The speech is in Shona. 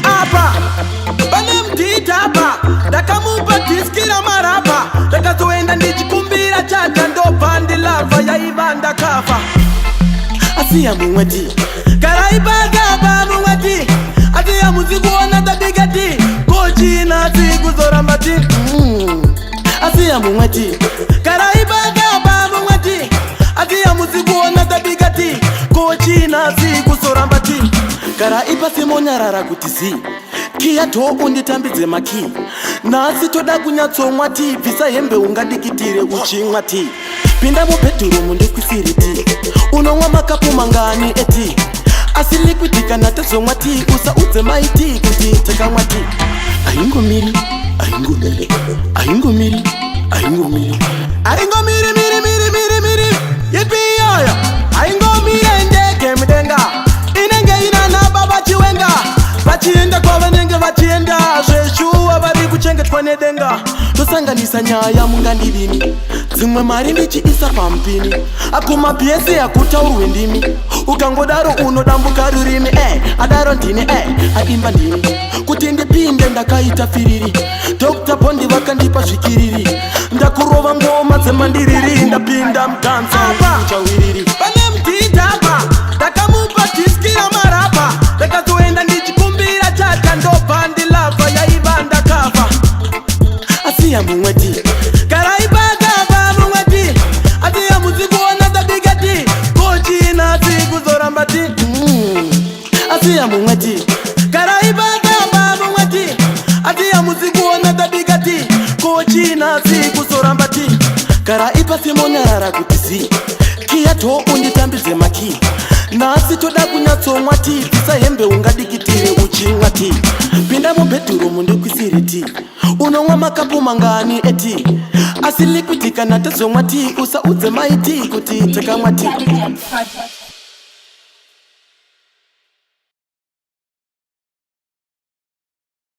Apa banemtita apa ndakamupa diskira marapa ndakazoenda ndichikumbira chacha ndobva lava yaiva ndakafa asiya mumweti karaibagaba mumweti asiya muzikuona tabigati kochina sikuzoramba ti asiya mumweti karaibagaba mumweti asiya muzikuona tabigati kochina sikuzoramba ti karaipa semonyarara kuti zi kiya to unditambidze maki nasi toda kunyatsomwa ti bvisa hembe ungadikitire uchimwa ti pinda mubhedhurumu ndikwisiri ti unomwa makapu mangani eti asi liquidi kana tazomwa ti usaudze maiti kuti takamwa ti aingomiri aingomiri aingomiri aingomiri aingomiri miri miri miri miri yipi yoyo aingomiri ndege mudenga inenge inana baba chiwenga vachienda kwavanenge vachienda zveshuwa vari kuchengetwa nedenga tosanganisa nyaya mungandivini dzimwe mari ndichiisa pampini akumabhiesi akutaurwe ndimi ukangodaro unodambuka rurimi adaro ndini aimba ndini kuti ndipinde ndakaita firiri Dr. Bondi vakandipa zvikiriri ndakurova ngoma dzemandiriri ndapinda muganza uchawiriri pane mdhidhapa ndakamupa diskira marapa ndakazoenda ndichikumbira chacha ndobva lava yaiva ndakafa asiya mumweti karaibagaba mumweti asiya muzikuona tabigati kochina sikuzoramba ti asiya mumweti karaibagaba mumweti asiya muzikuona tabigati kochina sikuzoramba ti karaipa semonyarara kuti zi kiya to unditambidze maki nasi toda kunyatsomwa ti bvisa hembe ungadikitire uchimwa ti pinda mubhedhurumu ndikwisiri ti unomwa makapu mangani eti asi liquidi kana tazomwa ti usaudze maiti kuti takamwa ti